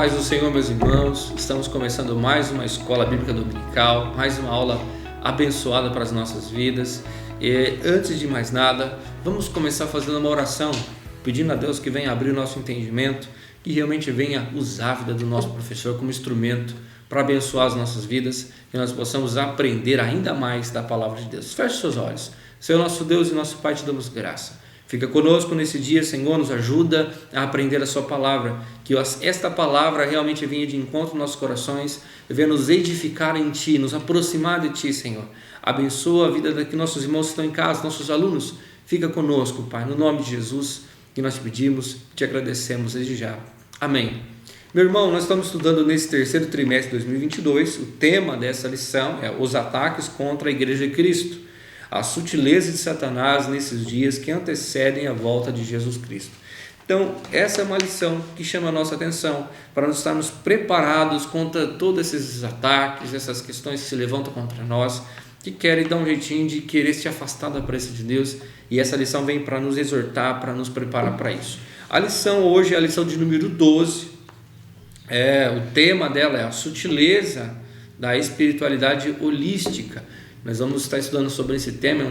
paz do Senhor, meus irmãos. Estamos começando mais uma escola bíblica dominical, mais uma aula abençoada para as nossas vidas. E antes de mais nada, vamos começar fazendo uma oração, pedindo a Deus que venha abrir o nosso entendimento, que realmente venha usar a vida do nosso professor como instrumento para abençoar as nossas vidas, que nós possamos aprender ainda mais da palavra de Deus. Feche seus olhos. Senhor, nosso Deus e nosso Pai, te damos graça. Fica conosco nesse dia, Senhor, nos ajuda a aprender a sua palavra, que esta palavra realmente venha de encontro nos nossos corações, venha nos edificar em Ti, nos aproximar de Ti, Senhor. Abençoa a vida que nossos irmãos que estão em casa, nossos alunos. Fica conosco, Pai, no nome de Jesus, que nós te pedimos, te agradecemos desde já. Amém. Meu irmão, nós estamos estudando nesse terceiro trimestre de 2022, o tema dessa lição é os ataques contra a Igreja de Cristo. A sutileza de Satanás nesses dias que antecedem a volta de Jesus Cristo. Então, essa é uma lição que chama a nossa atenção para nós estarmos preparados contra todos esses ataques, essas questões que se levantam contra nós, que querem dar um jeitinho de querer se afastar da presença de Deus, e essa lição vem para nos exortar, para nos preparar para isso. A lição hoje é a lição de número 12, o tema dela é a sutileza da espiritualidade holística. Nós vamos estar estudando sobre esse tema,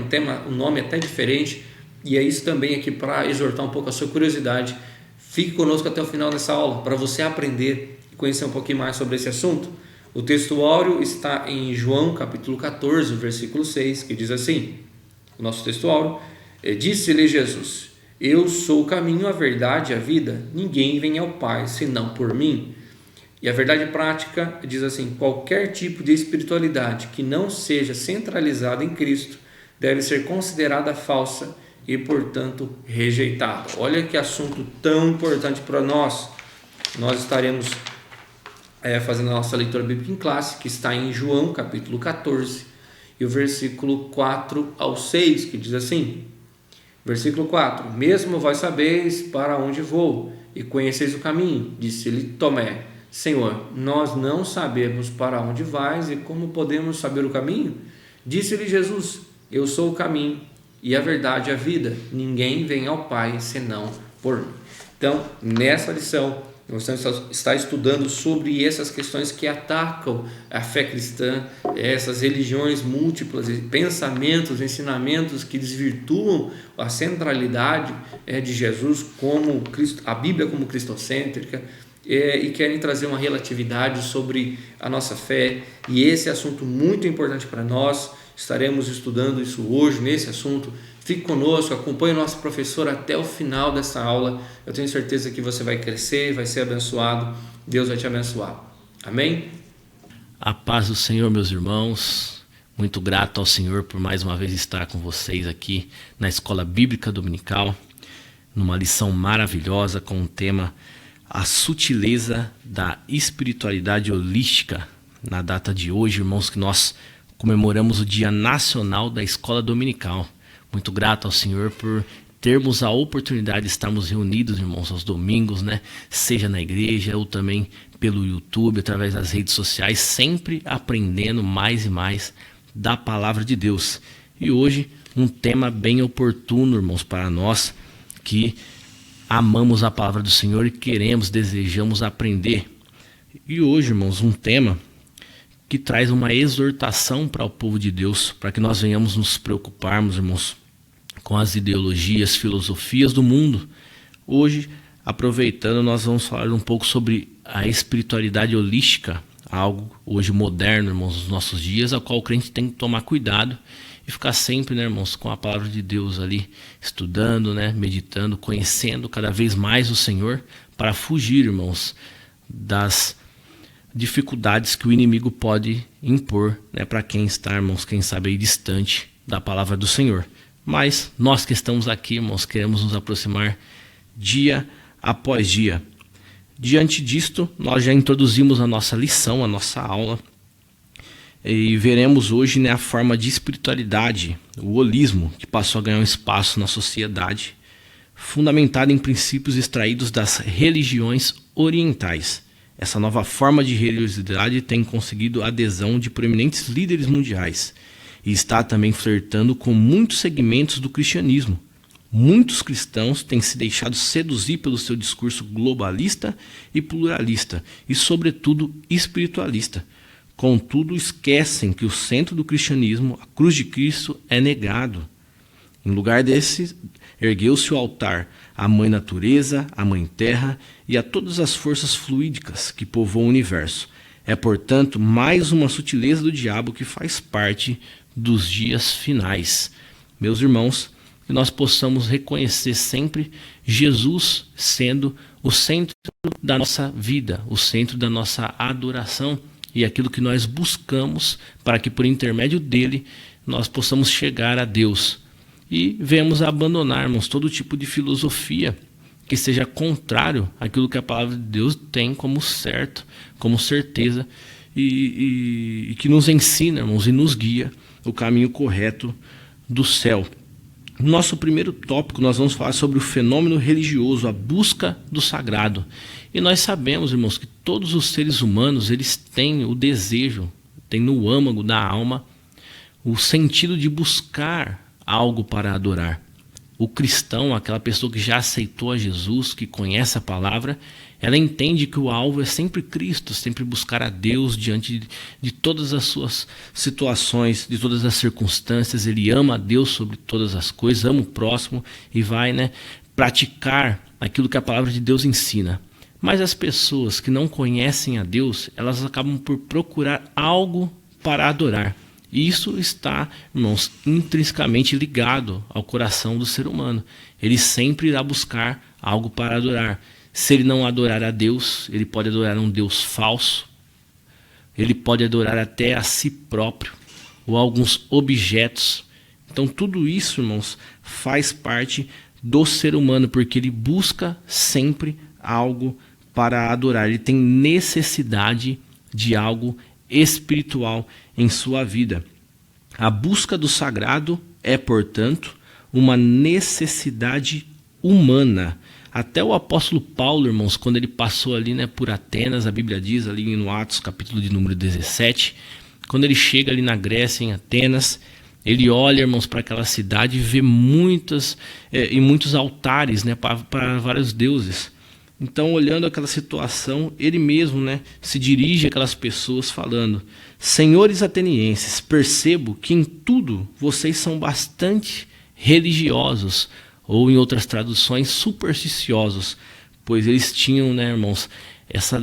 um nome até diferente, e é isso também aqui para exortar um pouco a sua curiosidade. Fique conosco até o final dessa aula, para você aprender e conhecer um pouquinho mais sobre esse assunto. O texto áureo está em João capítulo 14, versículo 6, que diz assim, o nosso texto áureo, disse-lhe Jesus, eu sou o caminho, a verdade e a vida, ninguém vem ao Pai senão por mim. E a verdade prática diz assim, qualquer tipo de espiritualidade que não seja centralizada em Cristo deve ser considerada falsa e, portanto, rejeitada. Olha que assunto tão importante para nós. Nós estaremos fazendo a nossa leitura bíblica em classe, que está em João capítulo 14, e o versículo 4 ao 6, que diz assim, versículo 4, mesmo vós sabeis para onde vou e conheceis o caminho, disse-lhe Tomé, Senhor, nós não sabemos para onde vais e como podemos saber o caminho? Disse-lhe Jesus, eu sou o caminho e a verdade e a vida. Ninguém vem ao Pai senão por mim. Então, nessa lição, nós vamos estar estudando sobre essas questões que atacam a fé cristã, essas religiões múltiplas, pensamentos, ensinamentos que desvirtuam a centralidade de Jesus como Cristo, a Bíblia como cristocêntrica, e querem trazer uma relatividade sobre a nossa fé, e esse é assunto muito importante para nós. Estaremos estudando isso hoje, nesse assunto. Fique conosco, acompanhe o nosso professor até o final dessa aula. Eu tenho certeza que você vai crescer, vai ser abençoado. Deus vai te abençoar. Amém? A paz do Senhor, meus irmãos. Muito grato ao Senhor por mais uma vez estar com vocês aqui na Escola Bíblica Dominical, numa lição maravilhosa com o tema a sutileza da espiritualidade holística. Na data de hoje, irmãos, que nós comemoramos o Dia Nacional da Escola Dominical. Muito grato ao Senhor por termos a oportunidade de estarmos reunidos, irmãos, aos domingos, né? Seja na igreja ou também pelo YouTube, através das redes sociais, sempre aprendendo mais e mais da palavra de Deus. E hoje, um tema bem oportuno, irmãos, para nós que amamos a palavra do Senhor e desejamos aprender. E hoje, irmãos, um tema que traz uma exortação para o povo de Deus, para que nós venhamos nos preocuparmos, irmãos, com as ideologias, filosofias do mundo. Hoje, aproveitando, nós vamos falar um pouco sobre a espiritualidade holística, algo hoje moderno, irmãos, nos nossos dias, a qual o crente tem que tomar cuidado e ficar sempre, né, irmãos, com a palavra de Deus ali, estudando, né, meditando, conhecendo cada vez mais o Senhor, para fugir, irmãos, das dificuldades que o inimigo pode impor, né, para quem está, irmãos, quem sabe aí distante da palavra do Senhor. Mas nós que estamos aqui, irmãos, queremos nos aproximar dia após dia. Diante disto, nós já introduzimos a nossa lição, a nossa aula, e veremos hoje, né, a forma de espiritualidade, o holismo, que passou a ganhar um espaço na sociedade, fundamentado em princípios extraídos das religiões orientais. Essa nova forma de religiosidade tem conseguido a adesão de proeminentes líderes mundiais e está também flertando com muitos segmentos do cristianismo, Muitos cristãos têm se deixado seduzir pelo seu discurso globalista e pluralista e, sobretudo, espiritualista. Contudo, esquecem que o centro do cristianismo, a cruz de Cristo, é negado. Em lugar desse, ergueu-se o altar à Mãe Natureza, à Mãe Terra e a todas as forças fluídicas que povoam o universo. É, portanto, mais uma sutileza do diabo que faz parte dos dias finais. Meus irmãos, que nós possamos reconhecer sempre Jesus sendo o centro da nossa vida, o centro da nossa adoração e aquilo que nós buscamos para que por intermédio dele nós possamos chegar a Deus. E venhamos a abandonarmos todo tipo de filosofia que seja contrário àquilo que a palavra de Deus tem como certo, como certeza, e que nos ensina, irmãos, e nos guia o caminho correto do céu. No nosso primeiro tópico, nós vamos falar sobre o fenômeno religioso, a busca do sagrado. E nós sabemos, irmãos, que todos os seres humanos, eles têm o desejo, têm no âmago da alma, o sentido de buscar algo para adorar. O cristão, aquela pessoa que já aceitou a Jesus, que conhece a palavra, ela entende que o alvo é sempre Cristo, sempre buscar a Deus diante de todas as suas situações, de todas as circunstâncias. Ele ama a Deus sobre todas as coisas, ama o próximo e vai, praticar aquilo que a palavra de Deus ensina. Mas as pessoas que não conhecem a Deus, elas acabam por procurar algo para adorar. E isso está, irmãos, intrinsecamente ligado ao coração do ser humano. Ele sempre irá buscar algo para adorar. Se ele não adorar a Deus, ele pode adorar um Deus falso, ele pode adorar até a si próprio, ou alguns objetos. Então tudo isso, irmãos, faz parte do ser humano, porque ele busca sempre algo para adorar. Ele tem necessidade de algo espiritual em sua vida. A busca do sagrado é, portanto, uma necessidade humana. Até o apóstolo Paulo, irmãos, quando ele passou ali por Atenas, a Bíblia diz ali no Atos, capítulo de número 17, quando ele chega ali na Grécia, em Atenas, ele olha, irmãos, para aquela cidade e vê muitos altares, para vários deuses. Então, olhando aquela situação, ele mesmo, se dirige àquelas pessoas falando: senhores atenienses, percebo que em tudo vocês são bastante religiosos, ou em outras traduções, supersticiosos, pois eles tinham, irmãos,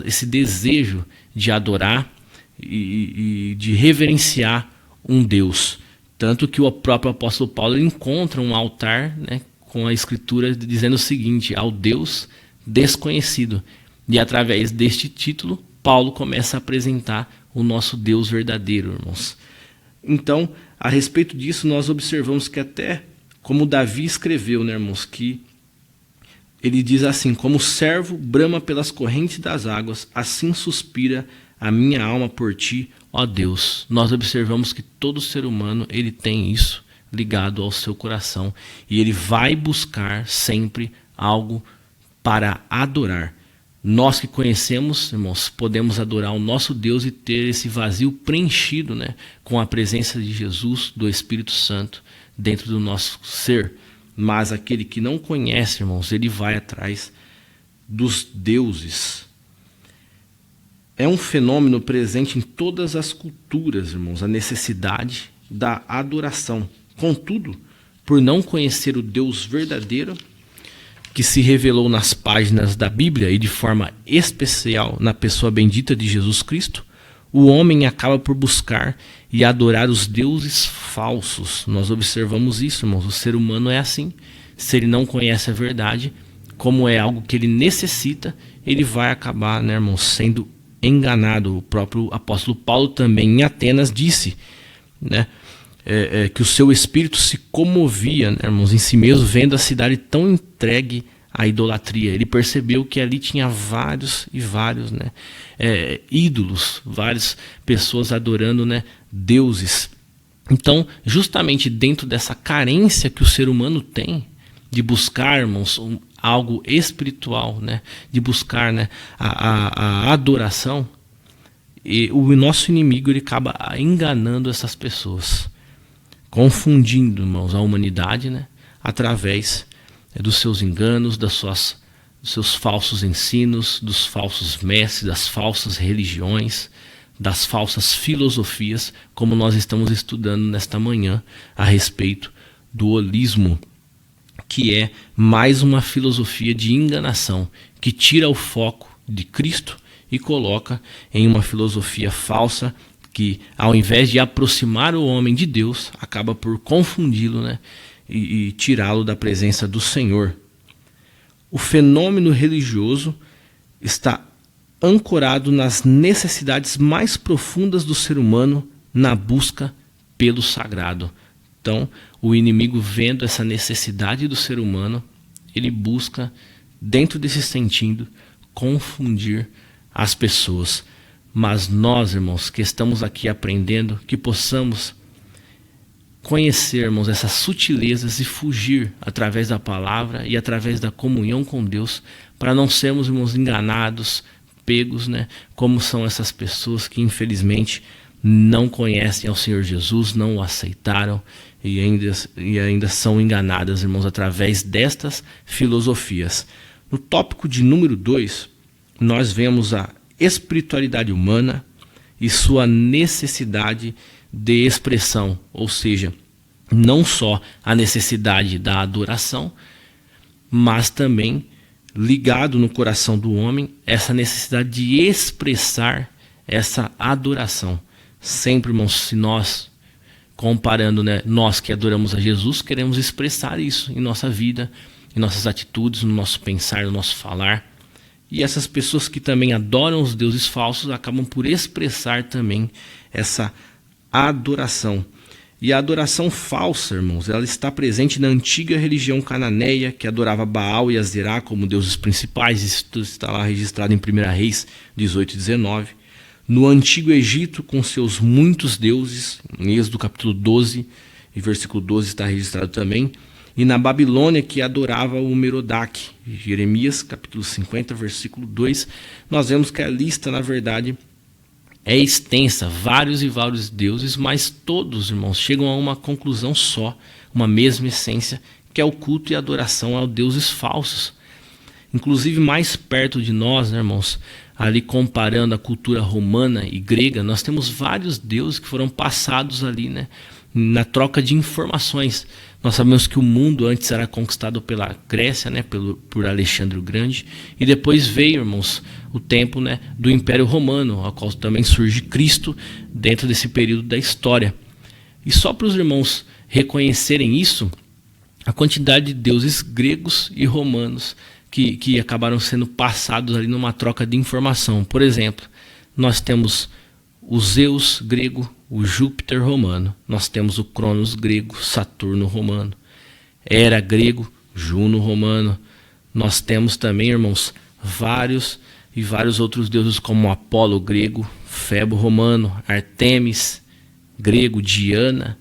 esse desejo de adorar e de reverenciar um Deus. Tanto que o próprio apóstolo Paulo encontra um altar, com a escritura dizendo o seguinte: ao Deus desconhecido. E através deste título, Paulo começa a apresentar o nosso Deus verdadeiro, irmãos. Então, a respeito disso, nós observamos que até como Davi escreveu, irmãos, que ele diz assim: como o servo brama pelas correntes das águas, assim suspira a minha alma por ti, ó Deus. Nós observamos que todo ser humano, ele tem isso ligado ao seu coração, e ele vai buscar sempre algo para adorar. Nós que conhecemos, irmãos, podemos adorar o nosso Deus e ter esse vazio preenchido, com a presença de Jesus, do Espírito Santo, dentro do nosso ser. Mas aquele que não conhece, irmãos, ele vai atrás dos deuses. É um fenômeno presente em todas as culturas, irmãos, a necessidade da adoração. Contudo, por não conhecer o Deus verdadeiro, que se revelou nas páginas da Bíblia e de forma especial na pessoa bendita de Jesus Cristo, o homem acaba por buscar e adorar os deuses falsos. Nós observamos isso, irmãos. O ser humano é assim. Se ele não conhece a verdade, como é algo que ele necessita, ele vai acabar, irmãos, sendo enganado. O próprio apóstolo Paulo também em Atenas disse, que o seu espírito se comovia, irmãos, em si mesmo, vendo a cidade tão entregue à idolatria. Ele percebeu que ali tinha vários ídolos, várias pessoas adorando, deuses. Então, justamente dentro dessa carência que o ser humano tem de buscar, irmãos, algo espiritual, de buscar, a adoração, e o nosso inimigo ele acaba enganando essas pessoas, confundindo, irmãos, a humanidade, através dos seus enganos, dos seus falsos ensinos, dos falsos mestres, das falsas religiões, das falsas filosofias, como nós estamos estudando nesta manhã a respeito do holismo, que é mais uma filosofia de enganação, que tira o foco de Cristo e coloca em uma filosofia falsa que, ao invés de aproximar o homem de Deus, acaba por confundi-lo, né, e tirá-lo da presença do Senhor. O fenômeno religioso está ancorado nas necessidades mais profundas do ser humano na busca pelo sagrado. Então, o inimigo, vendo essa necessidade do ser humano, ele busca, dentro desse sentido, confundir as pessoas. Mas nós, irmãos, que estamos aqui aprendendo, que possamos conhecermos essas sutilezas e fugir através da palavra e através da comunhão com Deus, para não sermos, irmãos, enganados, pegos, né? Como são essas pessoas que infelizmente não conhecem ao Senhor Jesus, não o aceitaram e ainda são enganadas, irmãos, através destas filosofias. No tópico de número 2, nós vemos a espiritualidade humana e sua necessidade de expressão, ou seja, não só a necessidade da adoração, mas também ligado no coração do homem essa necessidade de expressar essa adoração. Sempre, irmãos, se nós, comparando, né, nós que adoramos a Jesus, queremos expressar isso em nossa vida, em nossas atitudes, no nosso pensar, no nosso falar. E essas pessoas que também adoram os deuses falsos acabam por expressar também essa adoração. E a adoração falsa, irmãos, ela está presente na antiga religião cananeia, que adorava Baal e Azerá como deuses principais. Isso está lá registrado em 1 Reis 18 e 19. No antigo Egito, com seus muitos deuses, em Êxodo capítulo 12 e versículo 12 está registrado também. E na Babilônia, que adorava o Merodach, Jeremias capítulo 50, versículo 2, nós vemos que a lista, na verdade, é extensa, vários e vários deuses, mas todos, irmãos, chegam a uma conclusão só, uma mesma essência, que é o culto e adoração aos deuses falsos. Inclusive, mais perto de nós, né, irmãos, ali comparando a cultura romana e grega, nós temos vários deuses que foram passados ali, né, na troca de informações. Nós sabemos que o mundo antes era conquistado pela Grécia, né, por Alexandre o Grande, e depois veio, irmãos, o tempo, né, do Império Romano, ao qual também surge Cristo dentro desse período da história. E só para os irmãos reconhecerem isso, a quantidade de deuses gregos e romanos que acabaram sendo passados ali numa troca de informação. Por exemplo, nós temos o Zeus grego, o Júpiter romano. Nós temos o Cronos grego, Saturno romano. Hera grego, Juno romano. Nós temos também, irmãos, vários outros deuses como Apolo grego, Febo romano, Artemis grego, Diana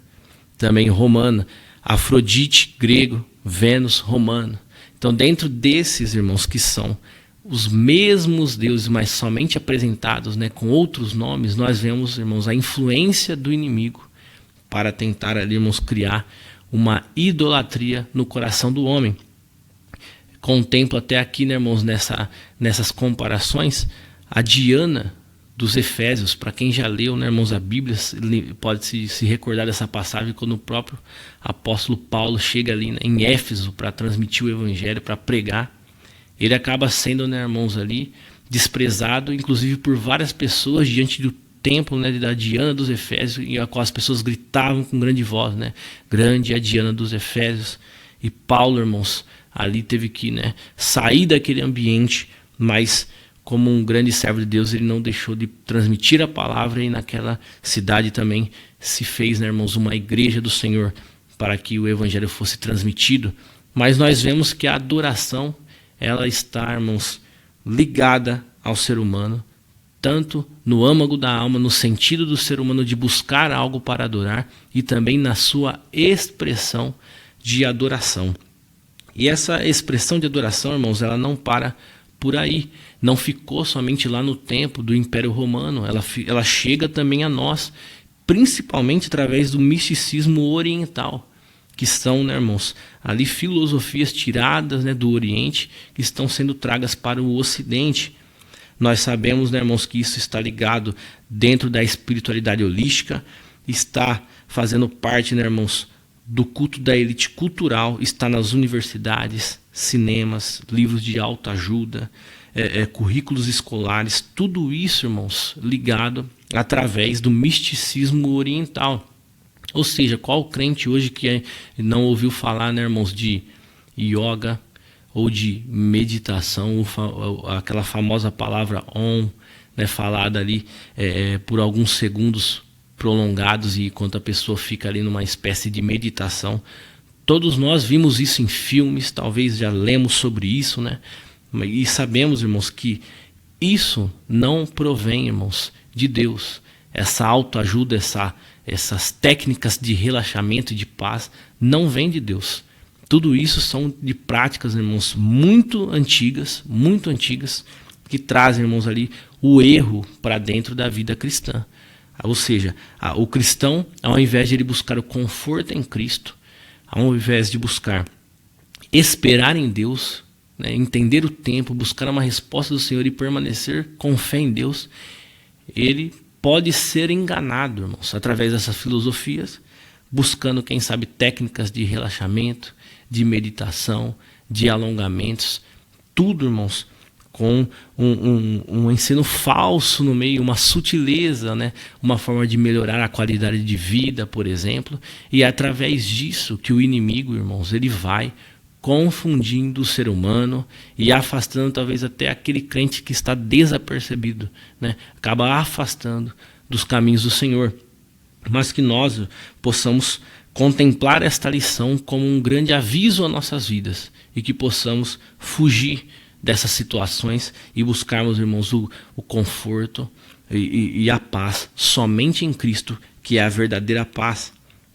também romana, Afrodite grego, Vênus romano. Então, dentro desses, irmãos, que são os mesmos deuses, mas somente apresentados, né, com outros nomes, nós vemos, irmãos, a influência do inimigo para tentar ali, irmãos, criar uma idolatria no coração do homem. Contemplo até aqui, né, irmãos, nessas comparações, a Diana dos Efésios. Para quem já leu, né, irmãos, a Bíblia, pode se recordar dessa passagem quando o próprio apóstolo Paulo chega ali, né, em Éfeso para transmitir o evangelho, para pregar. Ele acaba sendo, né, irmãos, ali desprezado, inclusive por várias pessoas diante do templo, né, da Diana dos Efésios, e a qual as pessoas gritavam com grande voz, né, grande é a Diana dos Efésios. E Paulo, irmãos, ali teve que, né, sair daquele ambiente, mas como um grande servo de Deus, ele não deixou de transmitir a palavra, e naquela cidade também se fez, né, irmãos, uma igreja do Senhor para que o evangelho fosse transmitido. Mas nós vemos que a adoração, ela está, irmãos, ligada ao ser humano, tanto no âmago da alma, no sentido do ser humano de buscar algo para adorar, e também na sua expressão de adoração. E essa expressão de adoração, irmãos, ela não para por aí, não ficou somente lá no tempo do Império Romano, ela chega também a nós, principalmente através do misticismo oriental, que são, né, irmãos, ali filosofias tiradas, né, do Oriente, que estão sendo tragas para o Ocidente. Nós sabemos, né, irmãos, que isso está ligado dentro da espiritualidade holística, está fazendo parte, né, irmãos, do culto da elite cultural, está nas universidades, cinemas, livros de autoajuda, currículos escolares, tudo isso, irmãos, ligado através do misticismo oriental. Ou seja, qual crente hoje que não ouviu falar, né, irmãos, de yoga ou de meditação, aquela famosa palavra Om, né, falada ali por alguns segundos prolongados e enquanto a pessoa fica ali numa espécie de meditação. Todos nós vimos isso em filmes, talvez já lemos sobre isso, né? E sabemos, irmãos, que isso não provém, irmãos, de Deus. Essa autoajuda, essas técnicas de relaxamento e de paz não vem de Deus. Tudo isso são de práticas, irmãos, muito antigas, que trazem, irmãos, ali o erro para dentro da vida cristã. Ou seja, o cristão, ao invés de ele buscar o conforto em Cristo, ao invés de buscar esperar em Deus, né, entender o tempo, buscar uma resposta do Senhor e permanecer com fé em Deus, ele pode ser enganado, irmãos, através dessas filosofias, buscando, quem sabe, técnicas de relaxamento, de meditação, de alongamentos, tudo, irmãos, com um ensino falso no meio, uma sutileza, né? Uma forma de melhorar a qualidade de vida, por exemplo, e é através disso que o inimigo, irmãos, ele vai confundindo o ser humano e afastando talvez até aquele crente que está desapercebido, né? Acaba afastando dos caminhos do Senhor, mas que nós possamos contemplar esta lição como um grande aviso às nossas vidas e que possamos fugir dessas situações e buscarmos, irmãos, o conforto e a paz somente em Cristo, que é a verdadeira paz.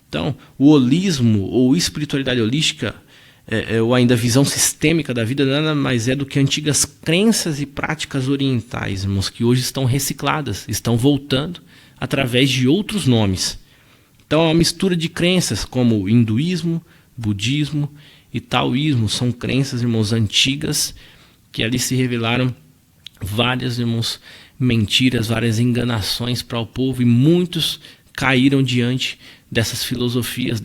Então, o holismo ou espiritualidade holística, ou ainda a visão sistêmica da vida, nada mais é do que antigas crenças e práticas orientais, irmãos, que hoje estão recicladas, estão voltando através de outros nomes. Então, é uma mistura de crenças como hinduísmo, budismo e taoísmo. São crenças, irmãos, antigas, que ali se revelaram várias, irmãos, mentiras, várias enganações para o povo, e muitos caíram diante dessas filosofias,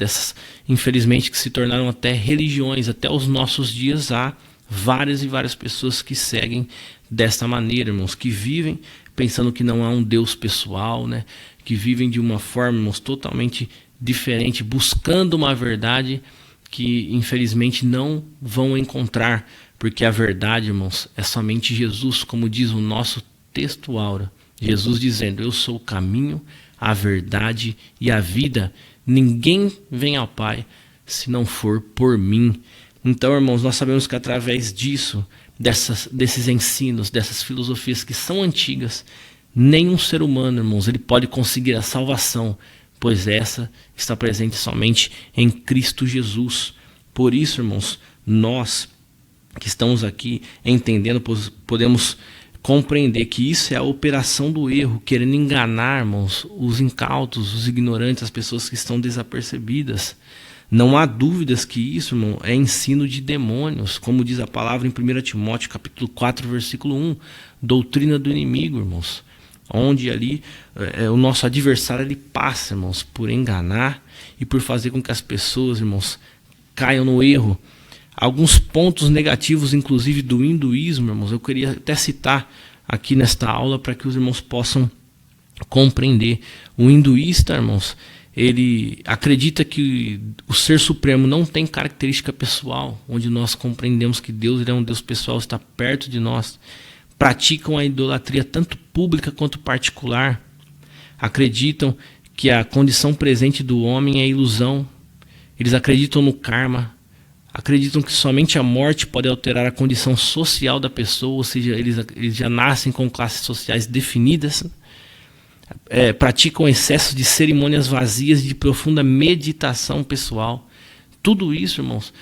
infelizmente, que se tornaram até religiões. Até os nossos dias há várias e várias pessoas que seguem desta maneira, irmãos, que vivem pensando que não há um Deus pessoal, né? Que vivem de uma forma, irmãos, totalmente diferente, buscando uma verdade que infelizmente não vão encontrar, porque a verdade, irmãos, é somente Jesus, como diz o nosso texto áureo. Jesus dizendo: eu sou o caminho, a verdade e a vida. Ninguém vem ao Pai se não for por mim. Então, irmãos, nós sabemos que através disso, desses ensinos, dessas filosofias que são antigas, nenhum ser humano, irmãos, ele pode conseguir a salvação, pois essa está presente somente em Cristo Jesus. Por isso, irmãos, nós que estamos aqui entendendo, podemos compreender que isso é a operação do erro, querendo enganar, irmãos, os incautos, os ignorantes, as pessoas que estão desapercebidas. Não há dúvidas que isso, irmão, é ensino de demônios, como diz a palavra em 1 Timóteo capítulo 4, versículo 1, doutrina do inimigo, irmãos, onde ali o nosso adversário ele passa, irmãos, por enganar e por fazer com que as pessoas, irmãos, caiam no erro. Alguns pontos negativos, inclusive, do hinduísmo, irmãos, eu queria até citar aqui nesta aula para que os irmãos possam compreender. O hinduísta, irmãos, ele acredita que o Ser Supremo não tem característica pessoal, onde nós compreendemos que Deus ele é um Deus pessoal, está perto de nós. Praticam a idolatria tanto pública quanto particular. Acreditam que a condição presente do homem é ilusão. Eles acreditam no karma. Acreditam que somente a morte pode alterar a condição social da pessoa, ou seja, eles já nascem com classes sociais definidas. Praticam excesso de cerimônias vazias e de profunda meditação pessoal. Tudo isso, irmãos,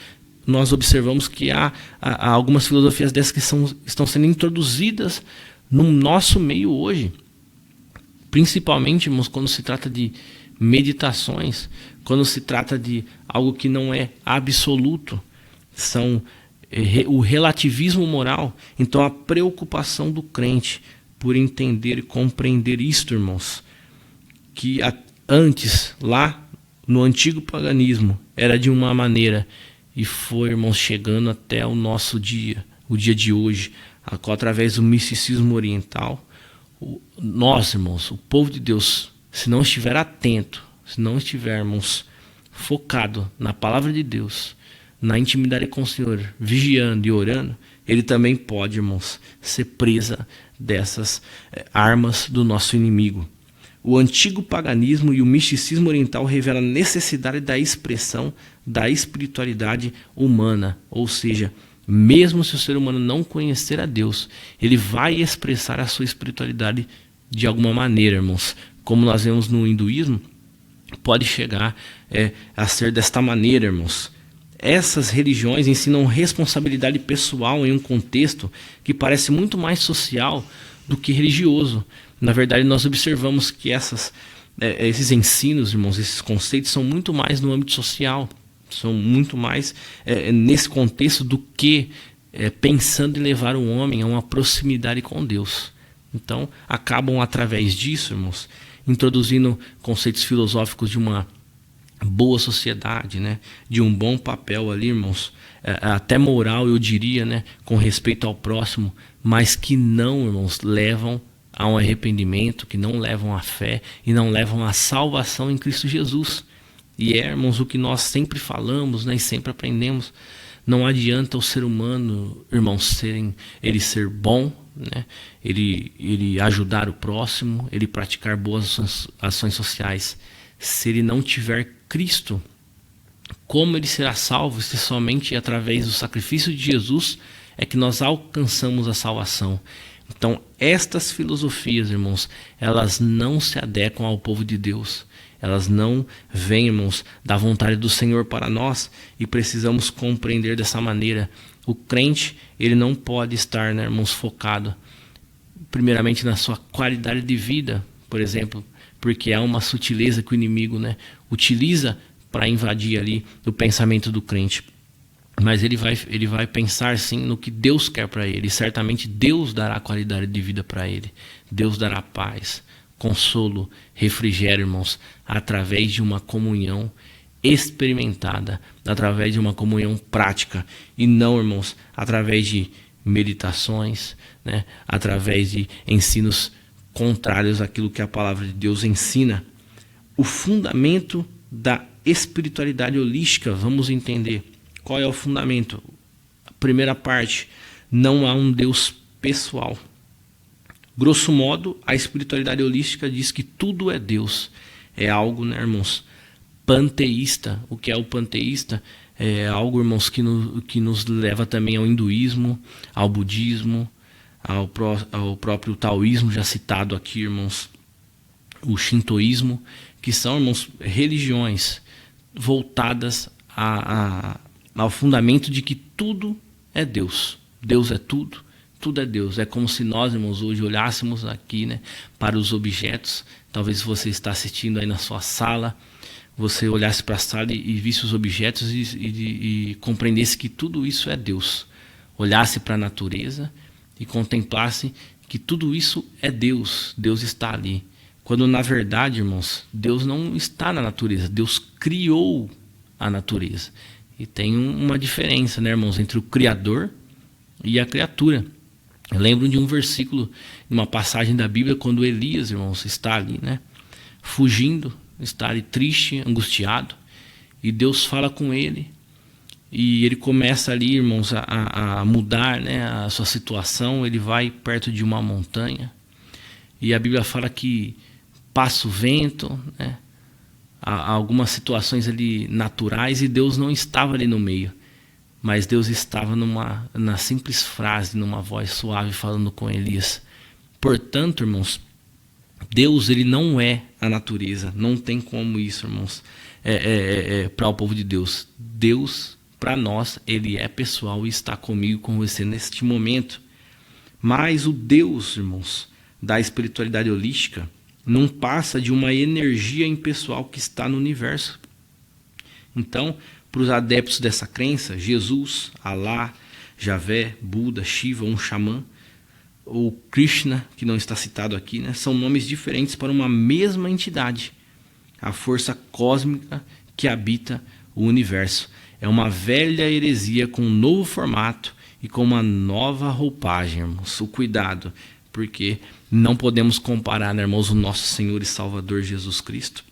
nós observamos que há algumas filosofias dessas que estão sendo introduzidas no nosso meio hoje. Principalmente, irmãos, quando se trata de meditações, quando se trata de algo que não é absoluto, são o relativismo moral. Então a preocupação do crente por entender e compreender isto, irmãos, que antes, lá no antigo paganismo, era de uma maneira e foi, irmãos, chegando até o nosso dia, o dia de hoje, através do misticismo oriental. Nós, irmãos, o povo de Deus, se não estiver atento, se não estivermos focado na palavra de Deus, na intimidade com o Senhor, vigiando e orando, ele também pode, irmãos, ser presa dessas armas do nosso inimigo. O antigo paganismo e o misticismo oriental revelam a necessidade da expressão da espiritualidade humana, ou seja, mesmo se o ser humano não conhecer a Deus, ele vai expressar a sua espiritualidade de alguma maneira, irmãos. Como nós vemos no hinduísmo, pode chegar a ser desta maneira, irmãos. Essas religiões ensinam responsabilidade pessoal em um contexto que parece muito mais social do que religioso. Na verdade, nós observamos que esses ensinos, irmãos, esses conceitos são muito mais no âmbito social, são muito mais nesse contexto do que pensando em levar o homem a uma proximidade com Deus. Então, acabam através disso, irmãos, introduzindo conceitos filosóficos de uma boa sociedade, né? De um bom papel ali, irmãos, até moral, eu diria, né? Com respeito ao próximo, mas que não, irmãos, levam a um arrependimento, que não levam à fé e não levam à salvação em Cristo Jesus. E irmãos, o que nós sempre falamos, né? E sempre aprendemos, não adianta o ser humano, irmãos, ele ser bom, né? Ele ajudar o próximo, ele praticar boas ações sociais. Se ele não tiver Cristo, como ele será salvo se somente através do sacrifício de Jesus é que nós alcançamos a salvação? Então, estas filosofias, irmãos, elas não se adequam ao povo de Deus. Elas não vêm, irmãos, da vontade do Senhor para nós e precisamos compreender dessa maneira. O crente, ele não pode estar, né, irmãos, focado primeiramente na sua qualidade de vida, por exemplo, porque há uma sutileza que o inimigo, né, utiliza para invadir ali o pensamento do crente. Mas ele vai pensar sim no que Deus quer para ele. E certamente Deus dará qualidade de vida para ele. Deus dará paz, consolo, refrigério, irmãos, através de uma comunhão experimentada, através de uma comunhão prática. E não, irmãos, através de meditações, né, através de ensinos contrários àquilo que a palavra de Deus ensina. O fundamento da espiritualidade holística, vamos entender qual é o fundamento. A primeira parte, não há um Deus pessoal. Grosso modo, a espiritualidade holística diz que tudo é Deus. É algo, né, irmãos, panteísta. O que é o panteísta? É algo, irmãos, que nos leva também ao hinduísmo, ao budismo, ao próprio taoísmo, já citado aqui, irmãos, o shintoísmo, que são, irmãos, religiões voltadas ao fundamento de que tudo é Deus. Deus é tudo, tudo é Deus. É como se nós, irmãos, hoje olhássemos aqui, né, para os objetos. Talvez você está assistindo aí na sua sala, você olhasse para a sala e visse os objetos e compreendesse que tudo isso é Deus. Olhasse para a natureza e contemplasse que tudo isso é Deus. Deus está ali. Quando na verdade, irmãos, Deus não está na natureza. Deus criou a natureza. E tem uma diferença, né, irmãos, entre o Criador e a criatura. Eu lembro de um versículo, de uma passagem da Bíblia, quando Elias, irmãos, está ali, né, fugindo, está ali triste, angustiado, e Deus fala com ele, e ele começa ali, irmãos, a mudar, né, a sua situação. Ele vai perto de uma montanha, e a Bíblia fala que passa o vento, né, há algumas situações ali naturais, e Deus não estava ali no meio, mas Deus estava na simples frase, numa voz suave, falando com Elias. Portanto, irmãos, Deus, ele não é a natureza, não tem como isso, irmãos, para o povo de Deus. Deus, para nós, ele é pessoal e está comigo, com você neste momento. Mas o Deus, irmãos, da espiritualidade holística, não passa de uma energia impessoal que está no universo. Então, para os adeptos dessa crença, Jesus, Alá, Javé, Buda, Shiva, um xamã, ou Krishna, que não está citado aqui, né, são nomes diferentes para uma mesma entidade, a força cósmica que habita o universo. É uma velha heresia com um novo formato e com uma nova roupagem, irmãos. O cuidado, porque não podemos comparar, né, irmãos, o nosso Senhor e Salvador Jesus Cristo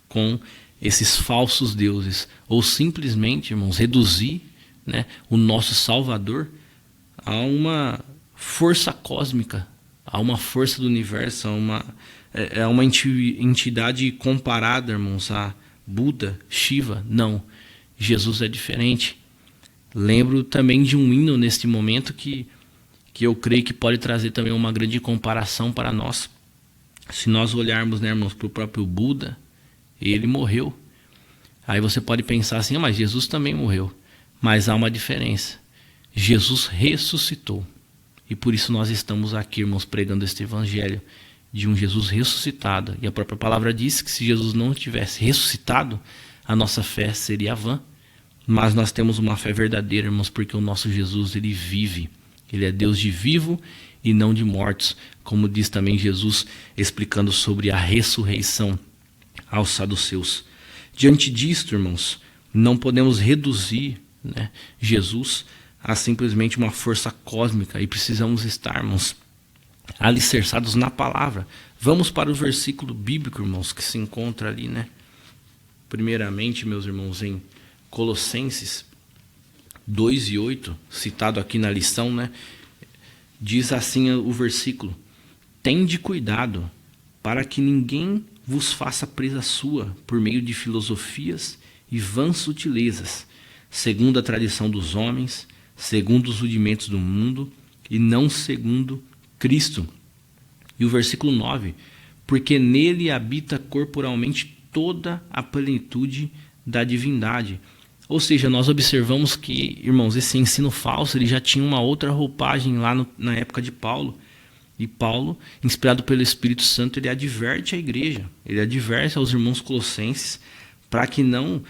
com esses falsos deuses, ou simplesmente, irmãos, reduzir, né, o nosso Salvador a uma força cósmica, a uma força do universo, a uma entidade comparada, irmãos, a Buda, Shiva. Não, Jesus é diferente. Lembro também de um hino neste momento que eu creio que pode trazer também uma grande comparação para nós. Se nós olharmos, né, irmãos, para o próprio Buda, ele morreu. Aí você pode pensar assim, mas Jesus também morreu. Mas há uma diferença. Jesus ressuscitou. E por isso nós estamos aqui, irmãos, pregando este evangelho de um Jesus ressuscitado. E a própria palavra diz que se Jesus não tivesse ressuscitado, a nossa fé seria vã. Mas nós temos uma fé verdadeira, irmãos, porque o nosso Jesus, ele vive. Ele é Deus de vivo e não de mortos. Como diz também Jesus, explicando sobre a ressurreição aos saduceus. Diante disto, irmãos, não podemos reduzir, né, Jesus a simplesmente uma força cósmica, e precisamos estar, irmãos, alicerçados na palavra. Vamos para o versículo bíblico, irmãos, que se encontra ali, né? Primeiramente, meus irmãos, em Colossenses 2:8, citado aqui na lição, né? Diz assim o versículo: tende cuidado para que ninguém vos faça presa sua por meio de filosofias e vãs sutilezas, segundo a tradição dos homens, segundo os rudimentos do mundo e não segundo Cristo. E o versículo 9: porque nele habita corporalmente toda a plenitude da divindade. Ou seja, nós observamos que, irmãos, esse ensino falso ele já tinha uma outra roupagem lá na época de Paulo. E Paulo, inspirado pelo Espírito Santo, ele adverte a igreja, ele adverte aos irmãos colossenses para que não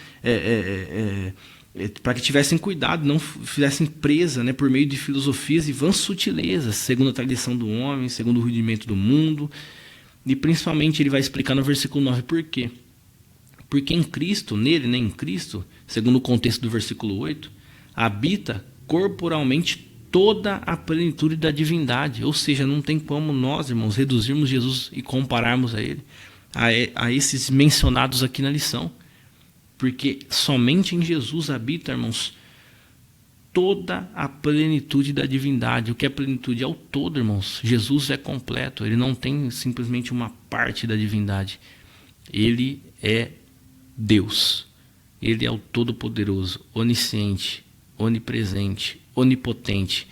para que tivessem cuidado, não fizessem presa, né, por meio de filosofias e vãs sutilezas, segundo a tradição do homem, segundo o rudimento do mundo. E principalmente ele vai explicar no versículo 9 por quê. Porque em Cristo, nele, né, em Cristo, segundo o contexto do versículo 8, habita corporalmente toda a plenitude da divindade. Ou seja, não tem como nós, irmãos, reduzirmos Jesus e compararmos a ele, a esses mencionados aqui na lição. Porque somente em Jesus habita, irmãos, toda a plenitude da divindade. O que é plenitude? É o todo, irmãos. Jesus é completo. Ele não tem simplesmente uma parte da divindade. Ele é Deus. Ele é o Todo-Poderoso, onisciente, onipresente, onipotente.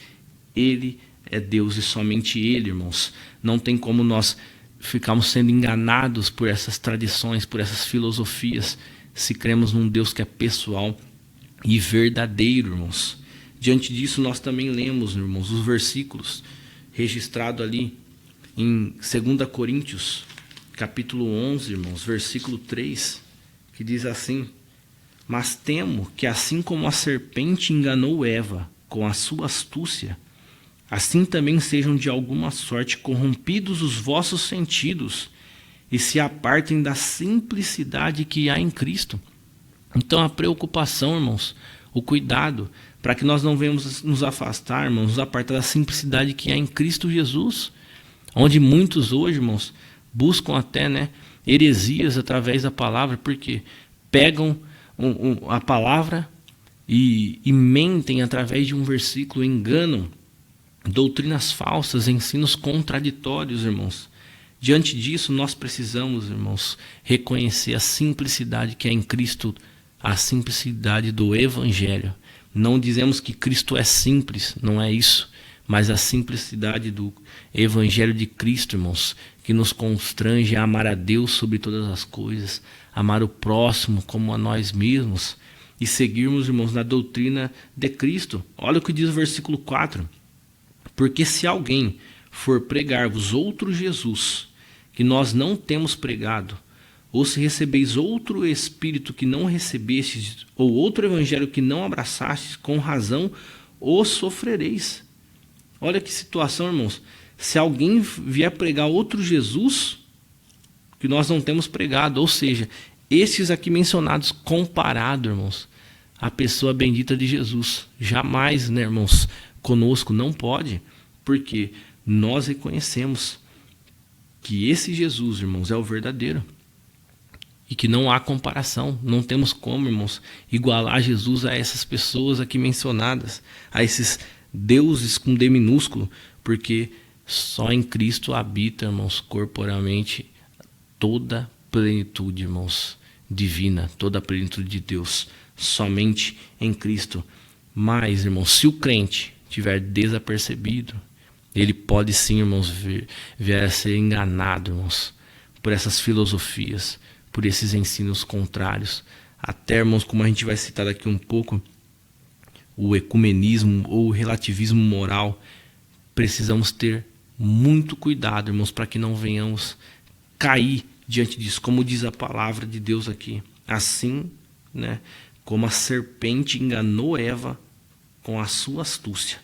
Ele é Deus e somente Ele, irmãos. Não tem como nós ficarmos sendo enganados por essas tradições, por essas filosofias, se cremos num Deus que é pessoal e verdadeiro, irmãos. Diante disso, nós também lemos, irmãos, os versículos registrados ali em 2 Coríntios, capítulo 11, irmãos, versículo 3, que diz assim: mas temo que assim como a serpente enganou Eva com a sua astúcia, assim também sejam de alguma sorte corrompidos os vossos sentidos e se apartem da simplicidade que há em Cristo. Então a preocupação, irmãos, o cuidado, para que nós não venhamos nos afastar, irmãos, nos apartar da simplicidade que há em Cristo Jesus, onde muitos hoje, irmãos, buscam até, né, heresias através da palavra, porque pegam a palavra e mentem através de um versículo, enganam, doutrinas falsas, ensinos contraditórios, irmãos. Diante disso, nós precisamos, irmãos, reconhecer a simplicidade que é em Cristo, a simplicidade do Evangelho. Não dizemos que Cristo é simples, não é isso, mas a simplicidade do Evangelho de Cristo, irmãos, que nos constrange a amar a Deus sobre todas as coisas, amar o próximo como a nós mesmos e seguirmos, irmãos, na doutrina de Cristo. Olha o que diz o versículo 4. Porque se alguém for pregar-vos outro Jesus, que nós não temos pregado, ou se recebeis outro espírito que não recebestes, ou outro evangelho que não abraçastes, com razão o sofrereis. Olha que situação, irmãos. Se alguém vier pregar outro Jesus que nós não temos pregado, ou seja, esses aqui mencionados comparado, irmãos, à pessoa bendita de Jesus, jamais, né, irmãos, conosco não pode, porque nós reconhecemos que esse Jesus, irmãos, é o verdadeiro e que não há comparação. Não temos como, irmãos, igualar Jesus a essas pessoas aqui mencionadas, a esses deuses com D minúsculo, porque só em Cristo habita, irmãos, corporalmente toda plenitude, irmãos, divina, toda a plenitude de Deus, somente em Cristo. Mas, irmãos, se o crente tiver desapercebido, ele pode sim, irmãos, vir a ser enganado, irmãos, por essas filosofias, por esses ensinos contrários. Até, irmãos, como a gente vai citar daqui um pouco, o ecumenismo ou o relativismo moral, precisamos ter muito cuidado, irmãos, para que não venhamos cair diante disso, como diz a palavra de Deus aqui. Assim, né, como a serpente enganou Eva com a sua astúcia,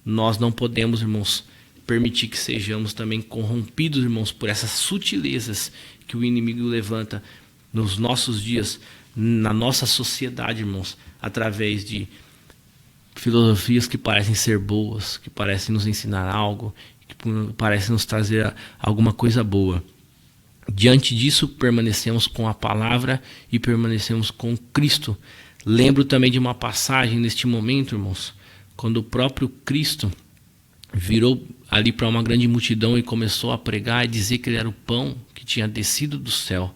nós não podemos, irmãos, permitir que sejamos também corrompidos, irmãos, por essas sutilezas que o inimigo levanta nos nossos dias, na nossa sociedade, irmãos, através de filosofias que parecem ser boas, que parecem nos ensinar algo, que parecem nos trazer alguma coisa boa. Diante disso, permanecemos com a palavra e permanecemos com Cristo. Lembro também de uma passagem neste momento, irmãos, quando o próprio Cristo virou ali para uma grande multidão e começou a pregar e dizer que ele era o pão que tinha descido do céu.